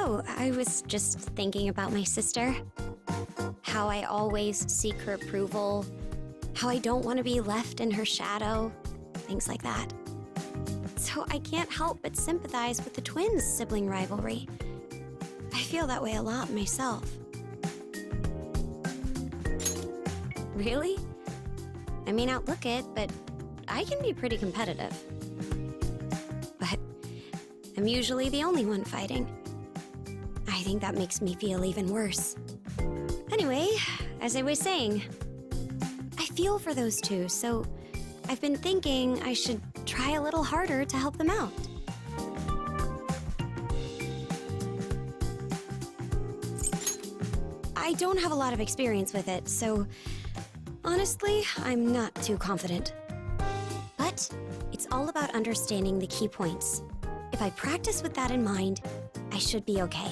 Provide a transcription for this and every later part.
Oh, I was just thinking about my sister. How I always seek her approval. How I don't want to be left in her shadow. Things like that. So I can't help but sympathize with the twins' sibling rivalry. I feel that way a lot myself. Really? I may not look it, but I can be pretty competitive. But I'm usually the only one fighting. I think that makes me feel even worse. Anyway, as I was saying, I feel for those two, so I've been thinking I should try a little harder to help them out. I don't have a lot of experience with it, so honestly, I'm not too confident. But it's all about understanding the key points. If I practice with that in mind, I should be okay.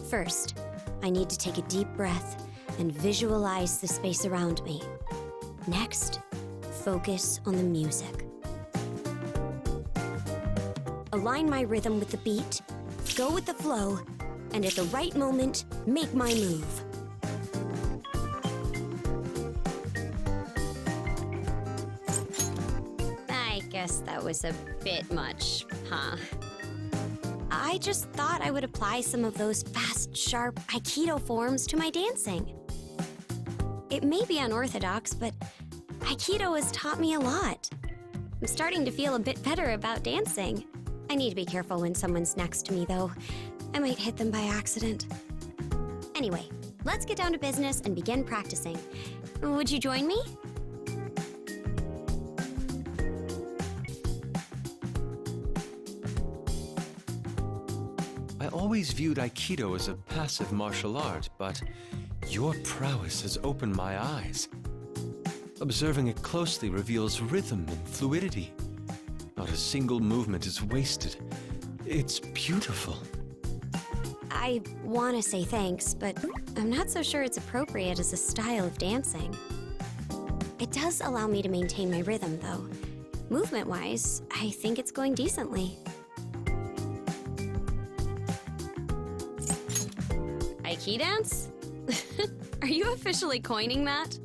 First, I need to take a deep breath and visualize the space around me. Next, focus on the music. Align my rhythm with the beat, go with the flow, and at the right moment, make my move. I guess that was a bit much, huh? I just thought I would apply some of those fast, sharp Aikido forms to my dancing. It may be unorthodox, but Aikido has taught me a lot. I'm starting to feel a bit better about dancing. I need to be careful when someone's next to me, though. I might hit them by accident. Anyway, let's get down to business and begin practicing. Would you join me? I always viewed Aikido as a passive martial art, but your prowess has opened my eyes. Observing it closely reveals rhythm and fluidity. Not a single movement is wasted. It's beautiful. I want to say thanks, but I'm not so sure it's appropriate as a style of dancing. It does allow me to maintain my rhythm, though. Movement-wise, I think it's going decently. Aiki dance? Are you officially coining that?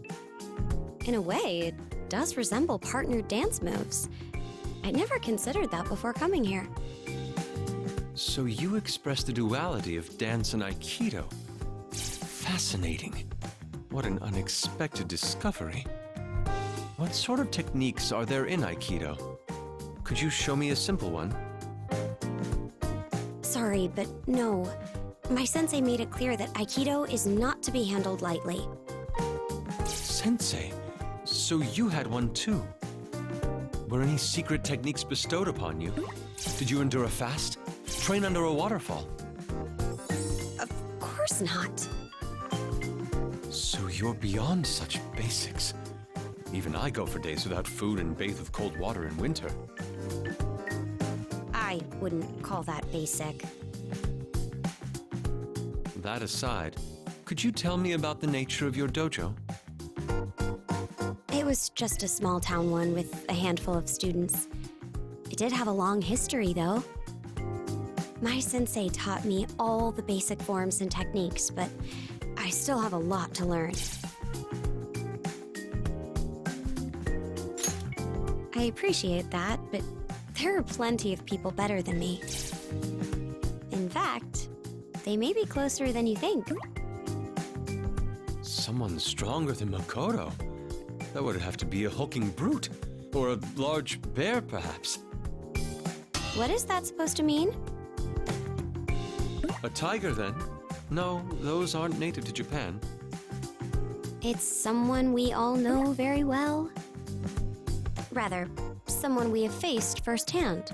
In a way, it does resemble partnered dance moves. I'd never considered that before coming here. So you express the duality of dance and Aikido. Fascinating. What an unexpected discovery. What sort of techniques are there in Aikido? Could you show me a simple one? Sorry, but no. My sensei made it clear that Aikido is not to be handled lightly. Sensei? So you had one too? Were any secret techniques bestowed upon you? Did you endure a fast? Train under a waterfall? Of course not. So you're beyond such basics. Even I go for days without food and bathe with cold water in winter. I wouldn't call that basic. That aside, could you tell me about the nature of your dojo? It was just a small town one with a handful of students. It did have a long history, though. My sensei taught me all the basic forms and techniques, but I still have a lot to learn. I appreciate that, but there are plenty of people better than me. In fact, they may be closer than you think. Someone stronger than Makoto? That would have to be a hulking brute, or a large bear, perhaps. What is that supposed to mean? A tiger, then? No, those aren't native to Japan. It's someone we all know very well. Rather, someone we have faced firsthand.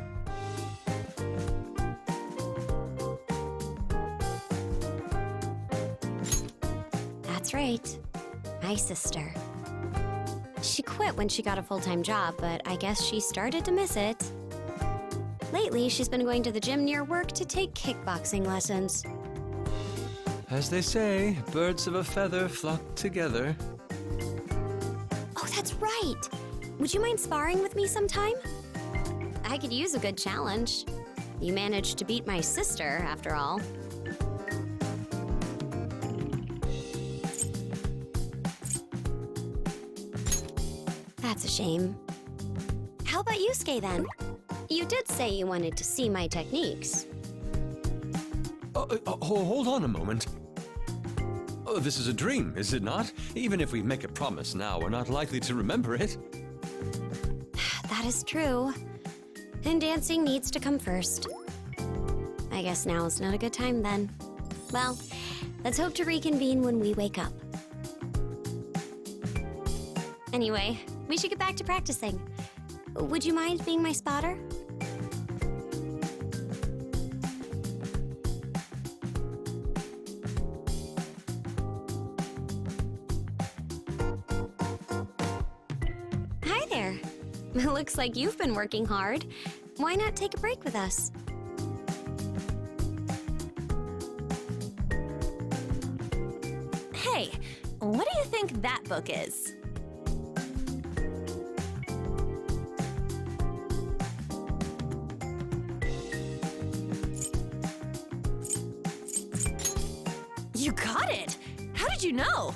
That's right, my sister. She quit when she got a full-time job, but I guess she started to miss it. Lately, she's been going to the gym near work to take kickboxing lessons. As they say, birds of a feather flock together. Oh, that's right! Would you mind sparring with me sometime? I could use a good challenge. You managed to beat my sister, after all. shame. How about you, Yusuke, then? You did say you wanted to see my techniques. Hold on a moment. Oh, this is a dream, is it not? Even if we make a promise now, we're not likely to remember it. That is true. And dancing needs to come first. I guess now is not a good time then. Well, let's hope to reconvene when we wake up. Anyway, we should get back to practicing. Would you mind being my spotter? Hi there. Looks like you've been working hard. Why not take a break with us? Hey, what do you think that book is? You got it! How did you know?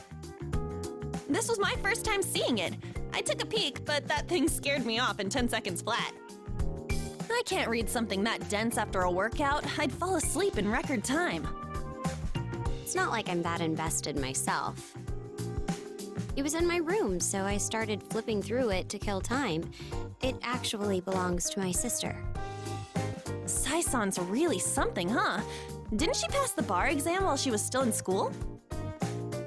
This was my first time seeing it. I took a peek, but that thing scared me off in 10 seconds flat. I can't read something that dense after a workout. I'd fall asleep in record time. It's not like I'm that invested myself. It was in my room, so I started flipping through it to kill time. It actually belongs to my sister. Saison's really something, huh? Didn't she pass the bar exam while she was still in school?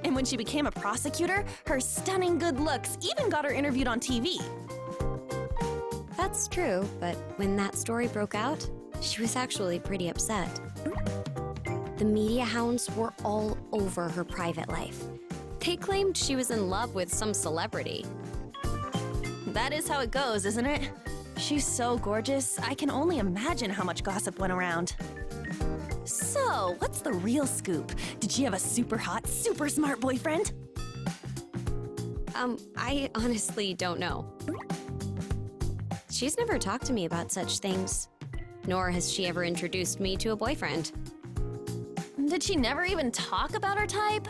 And when she became a prosecutor, her stunning good looks even got her interviewed on TV. That's true, but when that story broke out, she was actually pretty upset. The media hounds were all over her private life. They claimed she was in love with some celebrity. That is how it goes, isn't it? She's so gorgeous, I can only imagine how much gossip went around. So, what's the real scoop? Did she have a super hot, super smart boyfriend? I honestly don't know. She's never talked to me about such things, nor has she ever introduced me to a boyfriend. Did she never even talk about her type?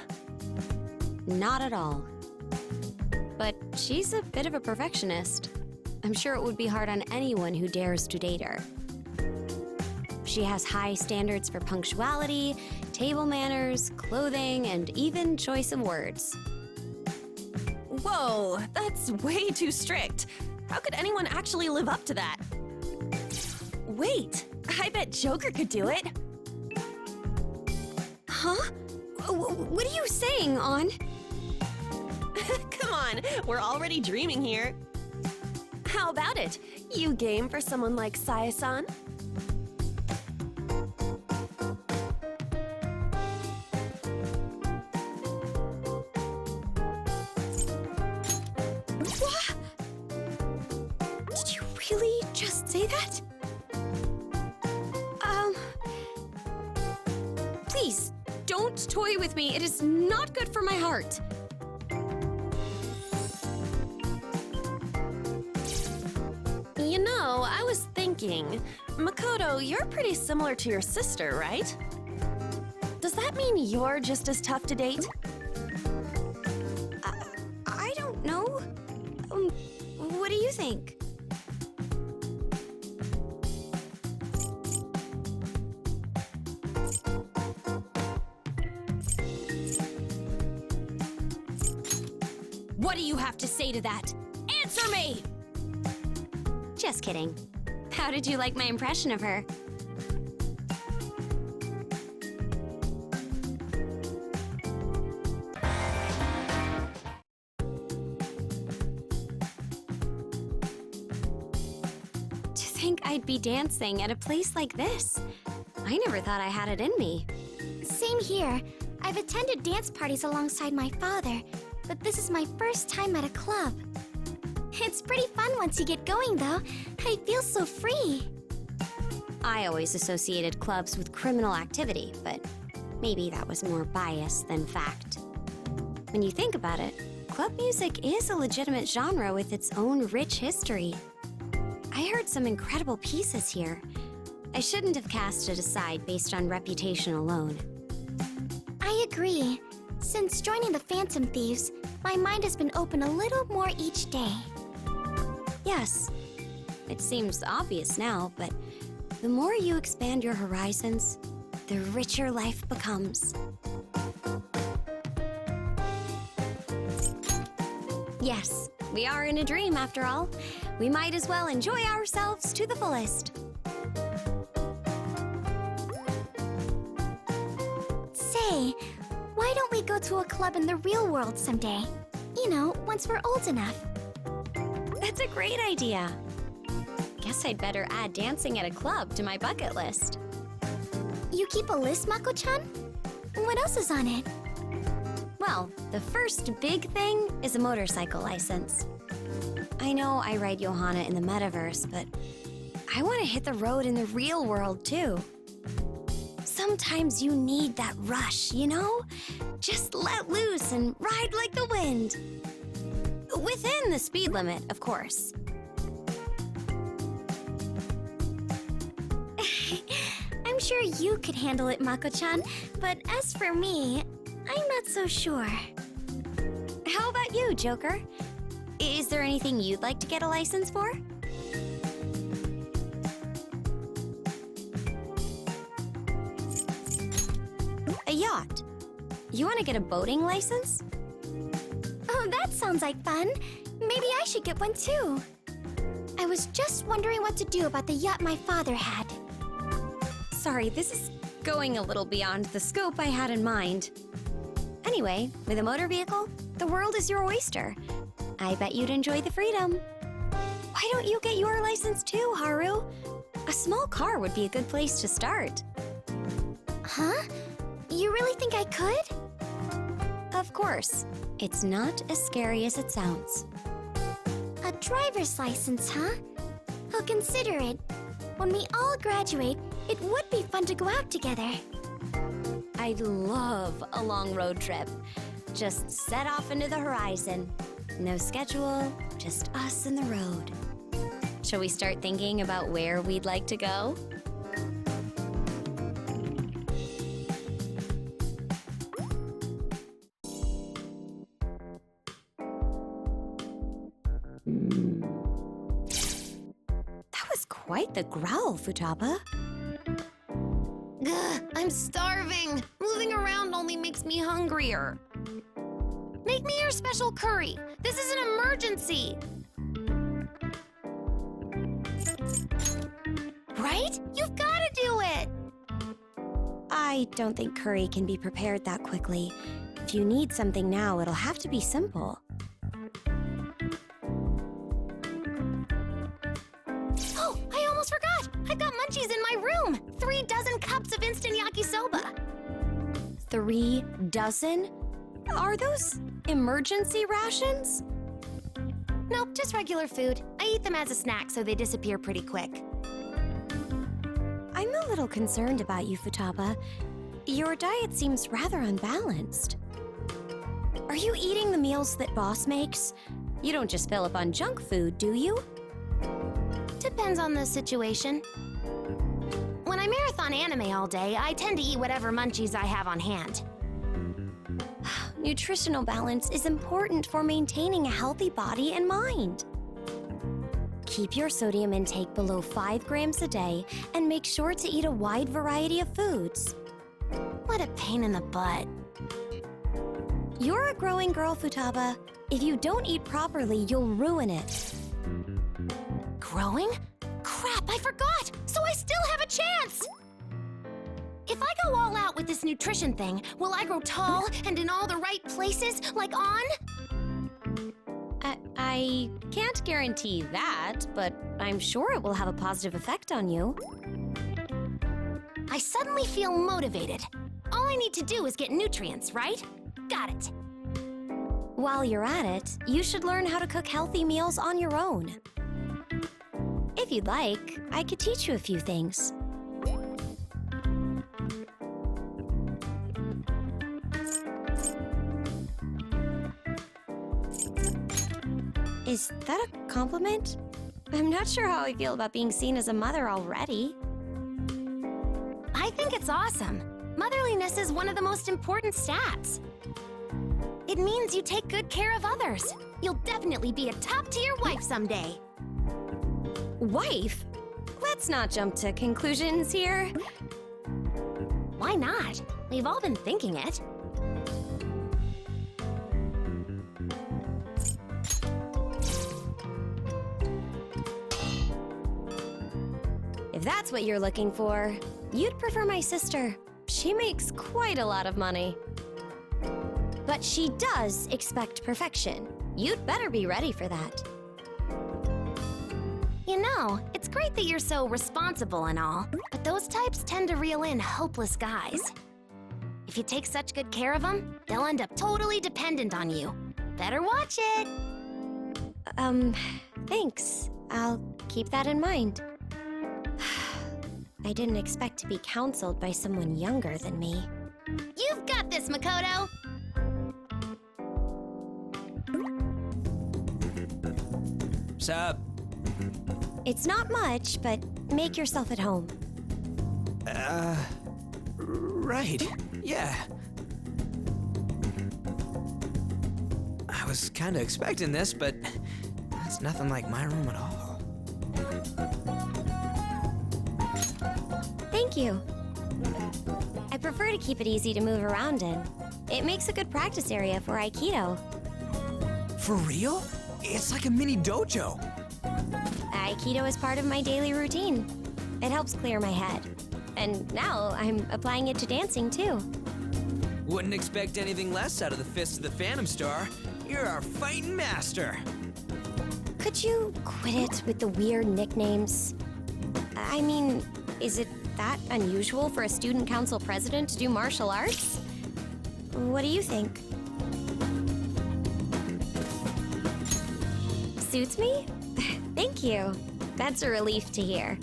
Not at all. But she's a bit of a perfectionist. I'm sure it would be hard on anyone who dares to date her. She has high standards for punctuality, table manners, clothing, and even choice of words. Whoa, that's way too strict. How could anyone actually live up to that? Wait, I bet Joker could do it. Huh? What are you saying, On? Come on, we're already dreaming here. How about it? You game for someone like Sae-san? What? Did you really just say that? Please, don't toy with me. It is not good for my heart. You know, I was thinking, Makoto, you're pretty similar to your sister, right? Does that mean you're just as tough to date? I don't know. What do you think? What do you have to say to that? Answer me! Just kidding. How did you like my impression of her? To think I'd be dancing at a place like this. I never thought I had it in me. Same here. I've attended dance parties alongside my father, but this is my first time at a club. It's pretty fun once you get going, though. I feel so free. I always associated clubs with criminal activity, but maybe that was more bias than fact. When you think about it, club music is a legitimate genre with its own rich history. I heard some incredible pieces here. I shouldn't have cast it aside based on reputation alone. I agree. Since joining the Phantom Thieves, my mind has been open a little more each day. Yes, it seems obvious now, but the more you expand your horizons, the richer life becomes. Yes, we are in a dream after all. We might as well enjoy ourselves to the fullest. Say, why don't we go to a club in the real world someday? You know, once we're old enough. That's a great idea. Guess I'd better add dancing at a club to my bucket list. You keep a list, Mako-chan? What else is on it? Well, the first big thing is a motorcycle license. I know I ride Johanna in the metaverse, but I want to hit the road in the real world too. Sometimes you need that rush, you know? Just let loose and ride like the wind. Within the speed limit, of course. I'm sure you could handle it, Mako-chan, but as for me, I'm not so sure. How about you, Joker? Is there anything you'd like to get a license for? A yacht. You want to get a boating license? Oh, that sounds like fun. Maybe I should get one too. I was just wondering what to do about the yacht my father had. Sorry, this is going a little beyond the scope I had in mind. Anyway, with a motor vehicle, the world is your oyster. I bet you'd enjoy the freedom. Why don't you get your license too, Haru? A small car would be a good place to start. Huh? You really think I could? Of course. It's not as scary as it sounds. A driver's license, huh? I'll consider it. When we all graduate, it would be fun to go out together. I'd love a long road trip. Just set off into the horizon. No schedule, just us and the road. Shall we start thinking about where we'd like to go? That was quite the growl, Futaba. Ugh, I'm starving. Moving around only makes me hungrier. Make me your special curry. This is an emergency. Right? You've got to do it. I don't think curry can be prepared that quickly. If you need something now, it'll have to be simple. Oh, I almost forgot. I've got munchies in my room. 3 dozen cups of instant yakisoba. 3 dozen? Are those emergency rations? Nope, just regular food. I eat them as a snack, so they disappear pretty quick. I'm a little concerned about you, Futaba. Your diet seems rather unbalanced. Are you eating the meals that Boss makes? You don't just fill up on junk food, do you? Depends on the situation. When I marathon anime all day, I tend to eat whatever munchies I have on hand. Nutritional balance is important for maintaining a healthy body and mind. Keep your sodium intake below 5 grams a day and make sure to eat a wide variety of foods. What a pain in the butt. You're a growing girl, Futaba. If you don't eat properly, you'll ruin it. Growing? Crap, I forgot! So I still have a chance! If I go all out with this nutrition thing, will I grow tall and in all the right places, like on? I can't guarantee that, but I'm sure it will have a positive effect on you. I suddenly feel motivated. All I need to do is get nutrients, right? Got it. While you're at it, you should learn how to cook healthy meals on your own. If you'd like, I could teach you a few things. Is that a compliment? I'm not sure how I feel about being seen as a mother already. I think it's awesome. Motherliness is one of the most important stats. It means you take good care of others. You'll definitely be a top-tier wife someday. Wife? Let's not jump to conclusions here. Why not? We've all been thinking it. If that's what you're looking for, you'd prefer my sister. She makes quite a lot of money. But she does expect perfection. You'd better be ready for that. You know, it's great that you're so responsible and all, but those types tend to reel in hopeless guys. If you take such good care of them, they'll end up totally dependent on you. Better watch it. Thanks. I'll keep that in mind. I didn't expect to be counseled by someone younger than me. You've got this, Makoto! Sup? It's not much, but make yourself at home. Right. Yeah. I was kinda expecting this, but it's nothing like my room at all. Thank you. I prefer to keep it easy to move around in. It makes a good practice area for Aikido. For real? It's like a mini dojo. Aikido is part of my daily routine. It helps clear my head. And now I'm applying it to dancing too. Wouldn't expect anything less out of the Fist of the Phantom Star. You're our fighting master. Could you quit it with the weird nicknames? I mean, is it that unusual for a student council president to do martial arts? What do you think? Suits me? Thank you. That's a relief to hear.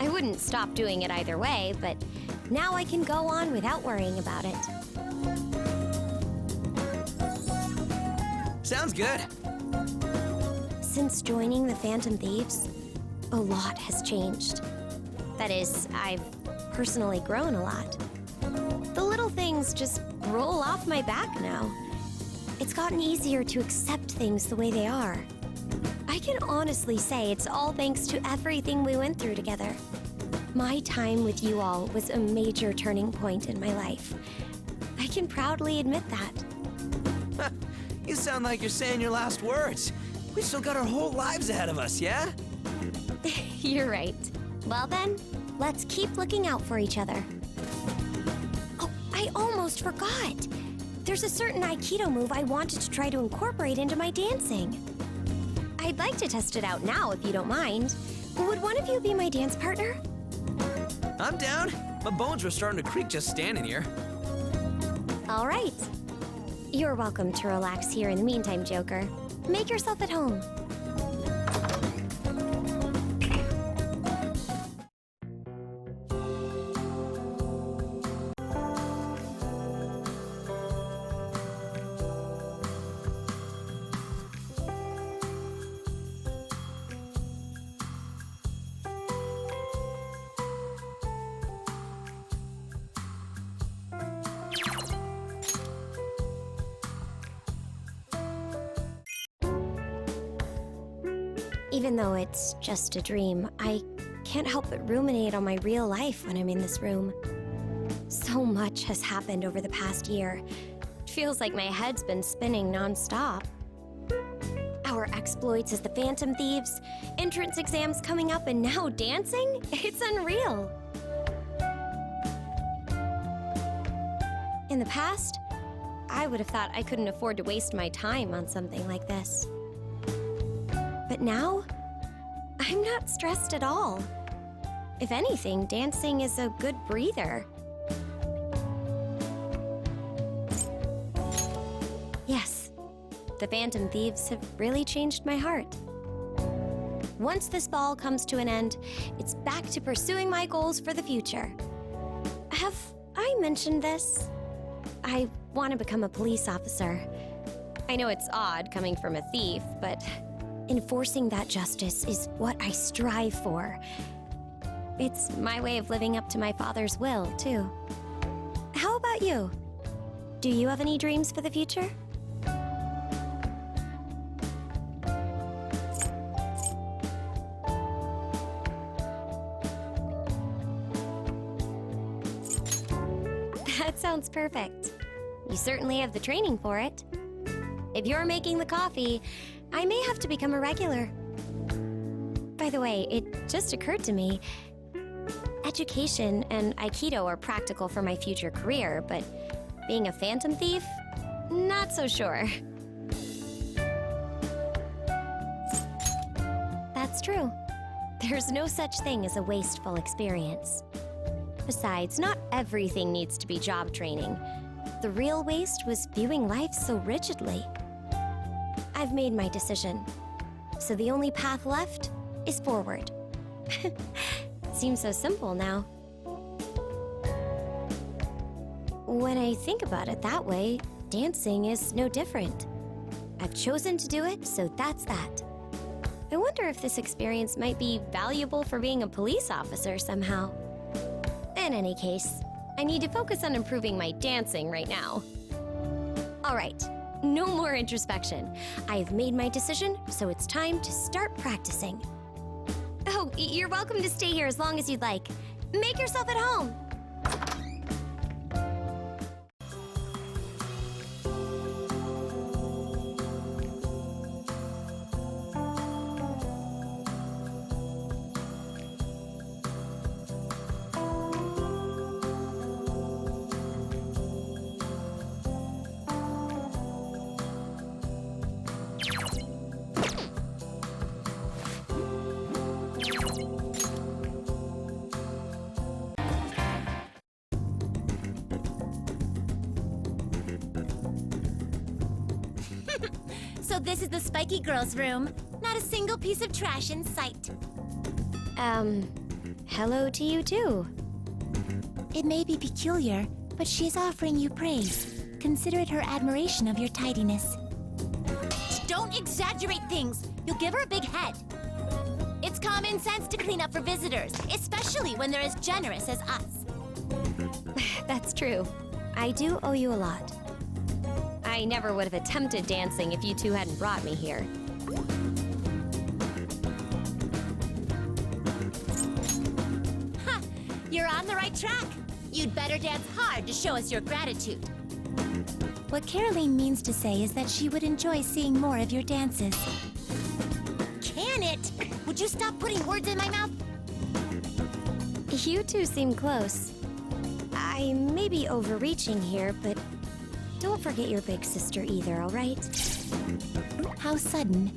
I wouldn't stop doing it either way, but now I can go on without worrying about it. Sounds good. Since joining the Phantom Thieves, a lot has changed. That is, I've personally grown a lot. The little things just roll off my back now. It's gotten easier to accept things the way they are. I can honestly say it's all thanks to everything we went through together. My time with you all was a major turning point in my life. I can proudly admit that. You sound like you're saying your last words. We still got our whole lives ahead of us, yeah? You're right. Well then, let's keep looking out for each other. Oh, I almost forgot. There's a certain Aikido move I wanted to try to incorporate into my dancing. I'd like to test it out now if you don't mind. Would one of you be my dance partner? I'm down. My bones were starting to creak just standing here. All right. You're welcome to relax here in the meantime, Joker. Make yourself at home. Even though it's just a dream, I can't help but ruminate on my real life when I'm in this room. So much has happened over the past year. It feels like my head's been spinning non-stop. Our exploits as the Phantom Thieves, entrance exams coming up, and now dancing? It's unreal. In the past, I would have thought I couldn't afford to waste my time on something like this. But now, I'm not stressed at all. If anything, dancing is a good breather. Yes, the Phantom Thieves have really changed my heart. Once this ball comes to an end, it's back to pursuing my goals for the future. Have I mentioned this? I want to become a police officer. I know it's odd coming from a thief, but enforcing that justice is what I strive for. It's my way of living up to my father's will, too. How about you? Do you have any dreams for the future? That sounds perfect. You certainly have the training for it. If you're making the coffee, I may have to become a regular. By the way, it just occurred to me, education and Aikido are practical for my future career, but being a phantom thief? Not so sure. That's true. There's no such thing as a wasteful experience. Besides, not everything needs to be job training. The real waste was viewing life so rigidly. I've made my decision, so the only path left is forward. Seems so simple now. When I think about it that way, dancing is no different. I've chosen to do it, so that's that. I wonder if this experience might be valuable for being a police officer somehow. In any case, I need to focus on improving my dancing right now. All right, no more introspection. I've made my decision, so it's time to start practicing. Oh, you're welcome to stay here as long as you'd like. Make yourself at home. So this is the spiky girl's room. Not a single piece of trash in sight. Hello to you too. It may be peculiar, but she's offering you praise. Consider it her admiration of your tidiness. Don't exaggerate things. You'll give her a big head. It's common sense to clean up for visitors, especially when they're as generous as us. That's true. I do owe you a lot. I never would have attempted dancing if you two hadn't brought me here. Ha! You're on the right track. You'd better dance hard to show us your gratitude. What Caroline means to say is that she would enjoy seeing more of your dances. Can it? Would you stop putting words in my mouth? You two seem close. I may be overreaching here, but don't forget your big sister either, all right? How sudden.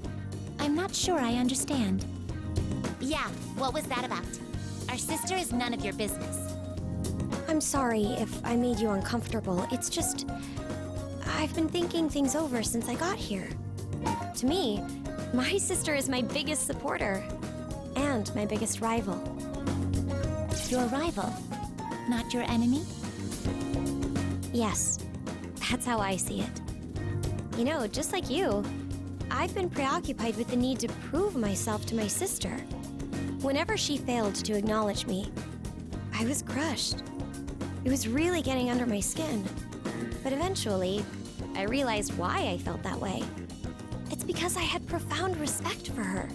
I'm not sure I understand. Yeah, what was that about? Our sister is none of your business. I'm sorry if I made you uncomfortable. It's just, I've been thinking things over since I got here. To me, my sister is my biggest supporter and my biggest rival. Your rival, not your enemy? Yes, that's how I see it. You know, just like you, I've been preoccupied with the need to prove myself to my sister. Whenever she failed to acknowledge me, I was crushed. It was really getting under my skin. But eventually, I realized why I felt that way. It's because I had profound respect for her.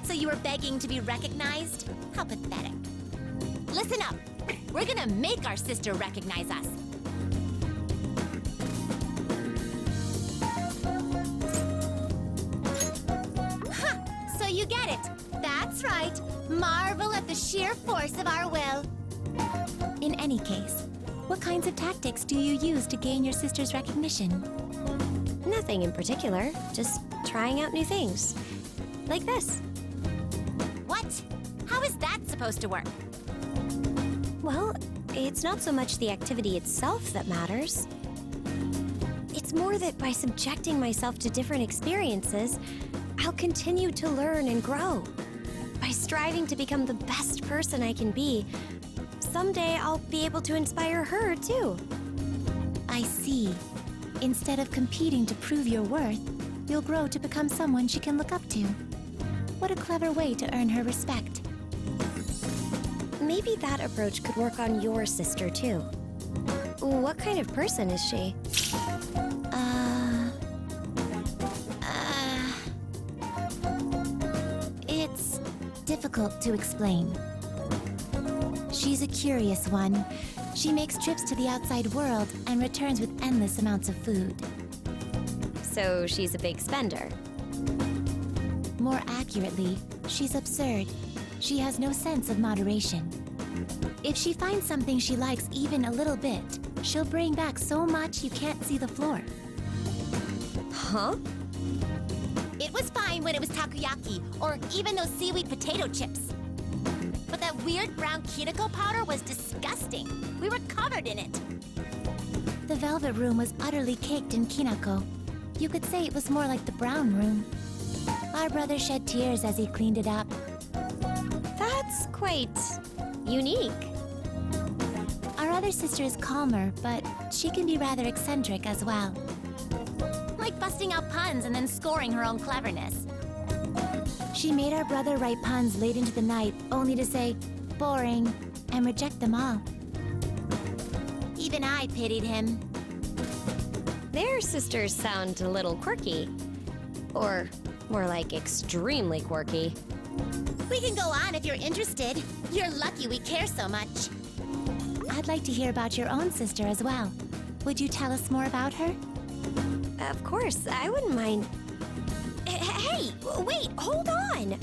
So you were begging to be recognized? How pathetic. Listen up. We're gonna make our sister recognize us. Ha! So you get it. That's right. Marvel at the sheer force of our will. In any case, what kinds of tactics do you use to gain your sister's recognition? Nothing in particular, just trying out new things. Like this. What? How is that supposed to work? Well, it's not so much the activity itself that matters. It's more that by subjecting myself to different experiences, I'll continue to learn and grow. By striving to become the best person I can be, someday I'll be able to inspire her too. I see. Instead of competing to prove your worth, you'll grow to become someone she can look up to. What a clever way to earn her respect. Maybe that approach could work on your sister too. What kind of person is she? It's difficult to explain. She's a curious one. She makes trips to the outside world and returns with endless amounts of food. So she's a big spender. More accurately, she's absurd. She has no sense of moderation. If she finds something she likes even a little bit, she'll bring back so much you can't see the floor. Huh? It was fine when it was takoyaki, or even those seaweed potato chips. But that weird brown kinako powder was disgusting. We were covered in it. The velvet room was utterly caked in kinako. You could say it was more like the brown room. Our brother shed tears as he cleaned it up. That's quite unique. Our other sister is calmer, but she can be rather eccentric as well. Like busting out puns and then scoring her own cleverness. She made our brother write puns late into the night, only to say, boring, and reject them all. Even I pitied him. Their sisters sound a little quirky. Or more like extremely quirky. We can go on if you're interested. You're lucky we care so much. I'd like to hear about your own sister as well. Would you tell us more about her? Of course, I wouldn't mind. Hey, wait, hold on!